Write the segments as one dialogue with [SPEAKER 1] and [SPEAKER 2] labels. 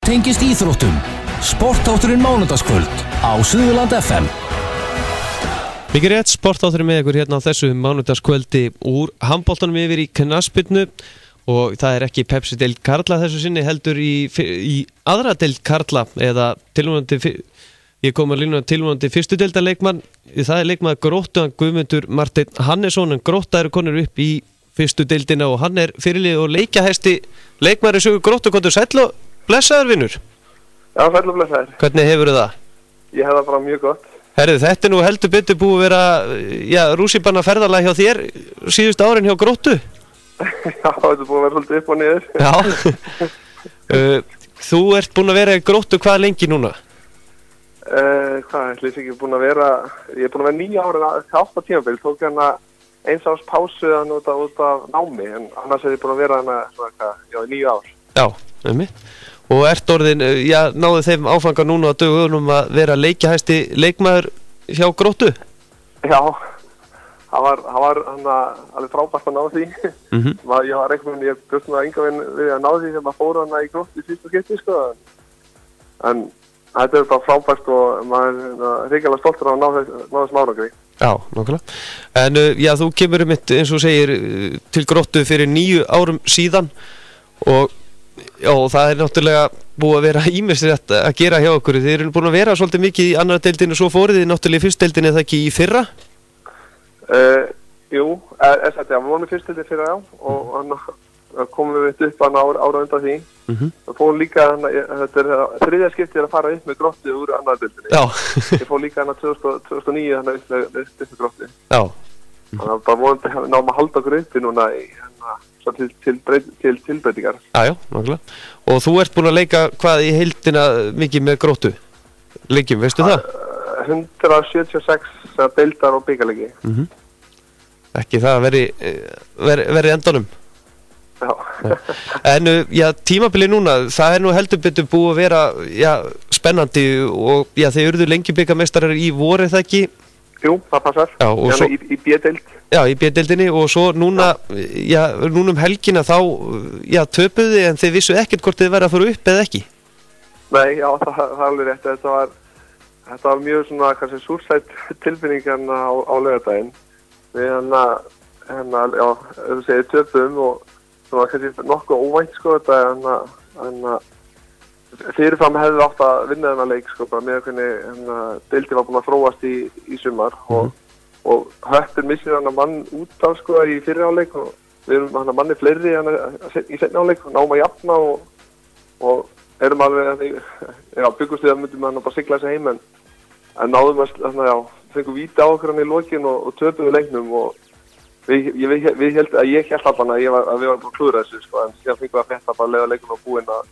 [SPEAKER 1] tengist íþróttum. Sportátturinn mánudagskvöld á Suðurland FM.
[SPEAKER 2] Mikið rétt, sportátturinn með ykkur hérna á þessu mánudagskvöldi úr handboltanum yfir í knattspyrnu og það ekki Pepsi-deild karla þessu sinni heldur í aðra deild karla eða tilvonandi ég kom að lína tilvonandi fyrstu deildarleikmann. Það leikmaður Gróttu, Guðmundur Marteinn Hannesson, en Grótta eru konur upp í fyrstu deildina og hann fyrirliði og leikjahesti leikmaður í sögu Gróttu. Komdu sæll og blessaður vinur.
[SPEAKER 3] Já, sæll og blessaður.
[SPEAKER 2] Hvernig hefur það?
[SPEAKER 3] Ég hef það bara mjög gott.
[SPEAKER 2] Herðu, þetta nú heldur betur búið að vera rússíbanna ferðalag hjá þér síðustu árin hjá Gróttu.
[SPEAKER 3] Já, þetta búið að vera svolítið upp og niður.
[SPEAKER 2] Já. Þú ert búin að vera í Gróttu hvað lengi núna?
[SPEAKER 3] Hvað, ég er búin að vera 9 ára, 8 tímabil, tók hérna eins árs pásu út af námi, en annars ég búin að vera hérna 9 ár.
[SPEAKER 2] Já, einmitt. Og ert orðin, náðu þeim áfanga núna á dögunum að vera leikjahæsti leikmaður hjá Gróttu?
[SPEAKER 3] Já, það var alveg frábært að ná því. Ég var ég bjóst með enga við að ná því þegar maður fór hana í Gróttu í fyrsta skipti, sko. En þetta bara frábært og maður hrikalega stoltur að ná þessum árangri.
[SPEAKER 2] Já, nákvæmlega. En þú kemur eins og segir til Gróttu fyrir 9 árum síðan og það náttúrulega búið að vera ýmislegt að gera hjá okkur. Þið eru búin að vera svolítið mikið í annar deildinu og svo fóruð þið náttúrulega í fyrst deildinu, eða ekki í fyrra?
[SPEAKER 3] Jú, við vorum í fyrst deildinu fyrra, já, og komum við upp ára undan því. Það fór líka, þetta þriðja skiptið að fara upp með Gróttu úr annar deildinni.
[SPEAKER 2] Já.
[SPEAKER 3] Ég fór líka 2009 upp með Gróttu.
[SPEAKER 2] Já.
[SPEAKER 3] Þannig að bara vonandi náum að halda okkur uppi núna til tilbreytingar.
[SPEAKER 2] Já, nákvæmlega. Og þú ert búin að leika hvað í heildina mikið með Gróttu? Leikjum, veistu það?
[SPEAKER 3] 176 deildar og bikarleiki.
[SPEAKER 2] Ekki það veri endanum?
[SPEAKER 3] Já.
[SPEAKER 2] En tímabilið núna, það nú heldur betur búið að vera spennandi og þeir urðu lengi bikarmeistarar í vor, er það ekki?
[SPEAKER 3] Jú, það passar.
[SPEAKER 2] Já, og svo
[SPEAKER 3] í B-deild. Já,
[SPEAKER 2] í B-deildinni og svo núna núna helgina þá töpuðu en þið vissu ekkert hvort þið væri að fara upp eða ekki.
[SPEAKER 3] Nei, já, það er alveg rétt. Þetta var mjög svona kannski súrsætt tilfinning hérna á laugardaginn. Við þú segir töpuðum og það var kannski nokkuð óvænt, sko, þetta, en fyrirfram hefði átt að vinna þennan leik, sko, bara með hvernig deildin var búin að þróast í sumar og Höttur missir hann mann út af, sko, í fyrri áleik og við erum hann manni fleiri í seinni áleik og náum að jafna og erum alveg, byggust við að myndum hann bara sigla þessi heim en náðum að, fengum víti á okkur hann í lokin og töpuðu leiknum og ég held allan að við varum búin að klúðra þessu, sko, en síðan fengum við að fetta bara leiða leikum á búinn að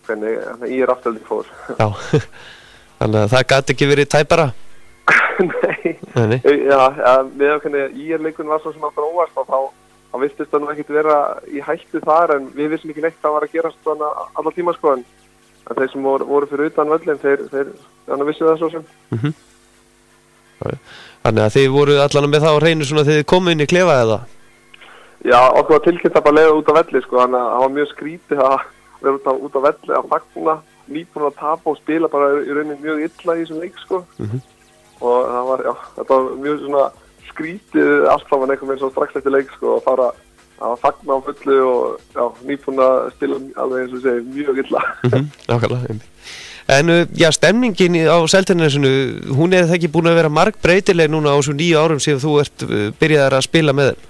[SPEAKER 3] hvernig ég afturhaldi fór.
[SPEAKER 2] Já, þannig að það gat ekki verið tæpara?
[SPEAKER 3] Nei. Með hvernig leikun var svo sem alltaf óvart og þá vistist það nú ekkert vera í hættu þar en við vissum ekki neitt hvað var að gerast svona alla tíma, sko, en þeir sem voru fyrir utan völlin, þeir vissu það svo sem.
[SPEAKER 2] Þannig að þið voru allan með það á hreinu svona þegar þið komu inn í klefa eða?
[SPEAKER 3] Já, okkur var tilkynnt að bara leiða út á velli, sko, þannig að það var mjög skrítið að vera út á velli að fagna, nýbúin að tapa og spila bara í rauninni mjög illa í þessum leik, sko. Og þetta var mjög svona skrítið allt saman einhvern veginn svo strax eftir leik, sko, að fara að fagna á fullu og nýbúin að spila alveg eins og segja mjög illa.
[SPEAKER 2] Nákvæmlega. En stemningin á Seltjarnarnesinu, hún það ekki búin að vera margbreytileg núna á svo 9 árum síðan þú ert byrjaðar að spila með þeim?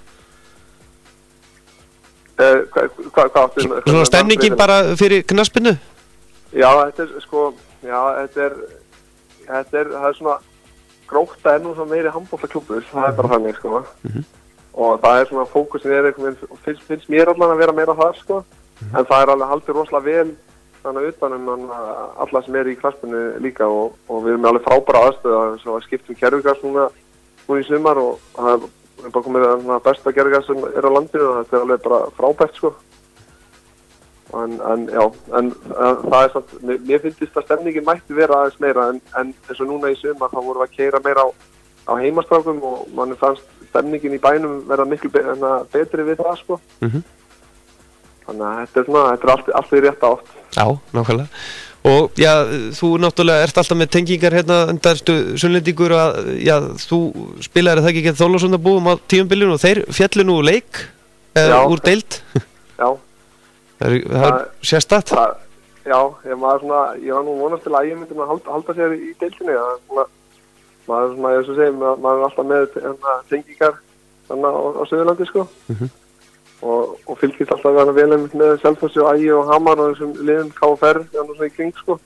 [SPEAKER 3] Hvað
[SPEAKER 2] stemningin bara fyrir knattspyrnu?
[SPEAKER 3] Já, þetta er sko, það er svona Grótta nú svona meiri handboltaklúbbur, það bara þannig, sko. Og það svona fókusin einhvern veginn, finnst mér allan að vera meira þar, sko. En það alveg haldið rosalega vel þannig utanum alla sem í knattspyrnu líka og við erum alveg frábæra aðstöða svo að skiptum gervigas núna í sumar og það bara komið besta gervigas sem á landinu og þetta alveg bara frábært, sko. En það samt, mér finnst að stemningin mætti vera aðeins meira en eins og núna í sumar þá vorum við að keyra meira á heimastrákum og manni fannst stemningin í bænum verða miklu betri við það, sko. Þannig að þetta er allt í rétta átt.
[SPEAKER 2] Já, nákvæmlega. Og já, þú náttúrulega ert alltaf með tengingar hérna, enda ertu Sunnlendingur að, já, þú spilaðir það ekki gegn Þorlákshafnarbúum á tímabilinu og þeir féllu nú leik úr deild.
[SPEAKER 3] Já.
[SPEAKER 2] Það er sérstakt.
[SPEAKER 3] Já, ég var nú vonast til að ég myndi að halda sér í deildinni. Maður svona, eins og segir, maður er alltaf með tengingar þannig á Suðurlandi, sko. Og fylgist alltaf vel með Selfossi og Ægi og Hamar og þessum liðum KFR svona í kring, sko.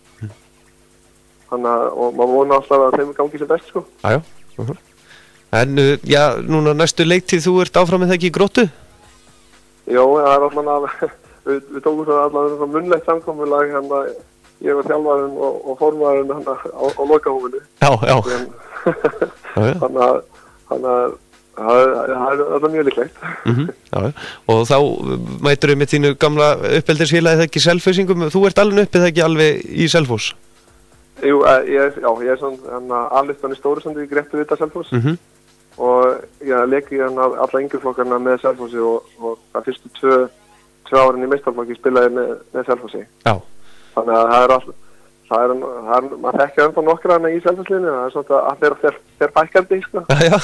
[SPEAKER 3] Þannig að, og maður vona alltaf að þeim gangi sér best, sko.
[SPEAKER 2] Já. En, já, núna næstu leiktíð, þú ert áfram með það ekki í Gróttu?
[SPEAKER 3] Jó, það er alltaf við tókum svo allavega munnlegt samkomulag hérna, ég og þjálfarinn og formaðurinn hérna á lokahófinu. Já. Þannig að það er alltaf mjög líklegt.
[SPEAKER 2] Já, og þá mætur við með þínu gamla uppeldisfélagi það ekki Selfossingum, þú ert alveg uppið það ekki alveg í Selfoss?
[SPEAKER 3] Jú, ég er svona aðlistan í Stórusandi í Grettuvíta Selfoss og ég leiki hérna alla yngjurflokkarna með Selfossi og það fyrstu tvö árin í meistaraflokki spilaði með Selfossi. Já. Þannig að maður þekkja ennþá nokkra í Selfossliðinu, það er svona að þeir bækandi, sko. Já.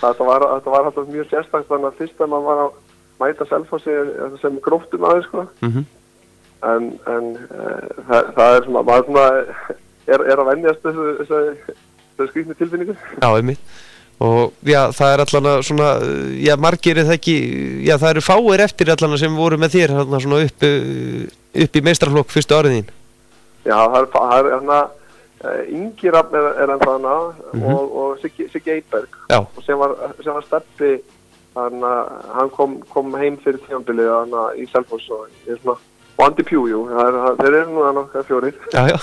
[SPEAKER 3] Þetta var alltaf mjög sérstakt, þannig að fyrst að maður var að mæta Selfossi sem Gróttum aðeins, sko. En það er svona, maður svona er að venjast þessu skrýtnu tilfinningu. Já, einmitt. Og já, það er allan svona, já, margir er það ekki, já, það eru fáir eftir allan sem voru með þér hérna svona upp í meistaraflokk fyrstu árið þín. Já, það er hérna, Ingi Rafn er ennþá hana og Siggi Eiberg. Já. Og sem var Steppi, hann kom heim fyrir tímabilið hana í Selfoss og ég svona, og Andi Pjú, jú, þeir eru nú nokkað fjórir. Já.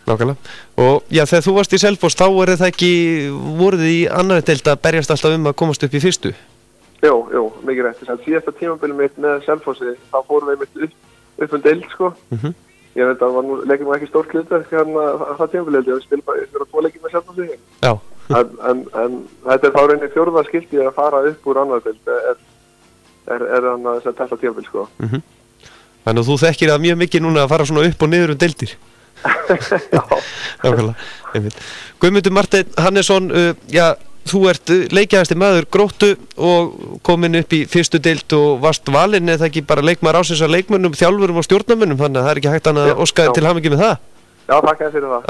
[SPEAKER 3] Nákvæmlega. Og já, þegar þú varst í Selfoss, þá voruð þið í annarri deild að berjast alltaf að komast upp í fyrstu? Jú, mikið rétt. Síðasta tímabilið mitt með Selfossi, þá fórum við mitt upp deild, sko. Ég veit að leikum ekki stórt hlutverk hérna það tímabilið, ég spil bara 2 leiki með Selfossi. Já. En þetta er þá reyni 4. skipti að fara upp úr annarri deild, er hann að þetta tímabil, sko. Þannig að þú þekkir það mjög mikið núna að fara svona upp og niður deildir? Já. Nákvæmlega. Guðmundur Marteinn Hannesson, já, þú ert leikjahæsti maður Gróttu og komin upp í fyrstu deild og varst valinn, eða ekki bara leikmaður ársins af leikmönnum, þjálfurum og stjórnarmönnum, þannig að það er ekki hægt annað að óska til hamingju með það. Já, takk fyrir það.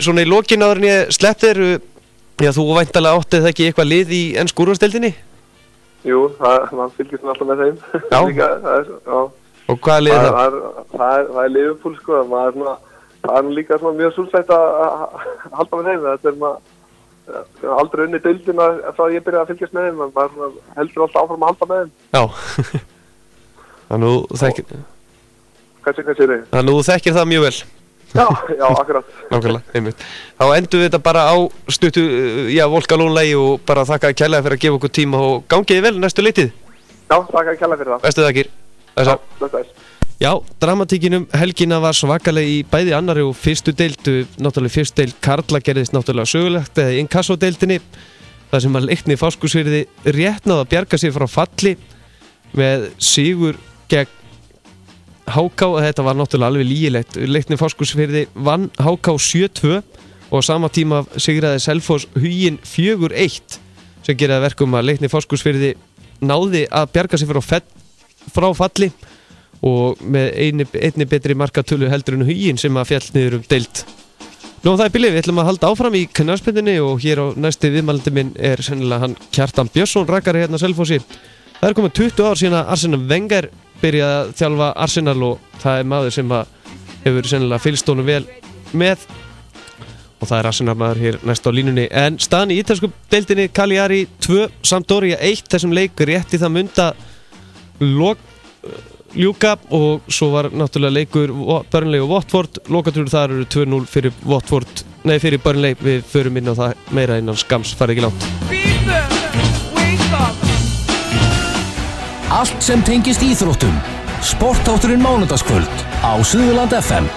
[SPEAKER 3] Svona í lokin áður en ég slepp þér, já, þú væntanlega áttið það ekki eitthvað lið í ensku úrvalsdeildinni? Jú, maður fylgist alltaf með þeim. Já. Og hvað lið það? Það er Liverpool, sko. Það er líka mjög súrsætt að halda með þeim. Þetta er maður aldrei unni deildina frá að ég byrjaði að fylgjast með þeim. Maður heldur alltaf áfram að halda með þeim. Já. Þannig þú þekkir... Hvað segir þið? Þannig þú þekkir það mjög vel. Já, akkurat. Nákvæmlega, einmitt. Þá endum við þetta bara á stuttu, já, Volkalónlegi og bara þakka kærlega fyrir að gefa okkur tíma og gangiði vel næstu leitið. Já, þakka kærlega fyrir það. Bestu þakkir. Já, dramatíkinum helgina var svakaleg í bæði annari og fyrstu deildu. Náttúrulega fyrstu deild karla gerðist náttúrulega sögulegt eða inkasso-deildinni, þar sem að Leiknir Fáskrúðsfirði rétt náði að bjarga sig frá falli með sigur gegn HK. Þetta var náttúrulega alveg lygilegt. Leiknir Fáskrúðsfirði vann HK 7-2 og á sama tíma sigraði Selfoss Huginn 4-1 sem geraði verkum að Leiknir Fáskrúðsfirði náði að bjarga sig frá falli og með einni betri markatölu heldur en Huginn sem að féll niður deild. Nú það er bilið, við ætlum að halda áfram í knattspyrnunni og hér á næsti viðmælandi minn er sennilega hann Kjartan Björnsson, rakari hérna Selfossi. Það er komið 20 ár síðan að Arsene Wenger byrjaði að þjálfa Arsenal og það er maður sem að hefur sennilega fylgst honum vel með og það er Arsenal maður hér næst á línunni. En staðan í ítalsku deildinni Cagliari 2, Sampdoria 1, þessum leik rétti það munda ljúka og svo var náttúrulega leikur Burnley og Watford. Lokatúrur þar eru 2-0 fyrir fyrir Burnley. Við förum inn á það meira innan skams, farið ekki langt.
[SPEAKER 1] Allt sem tengist íþróttum. Sportátturinn mánudagskvöld á Suðurland FM.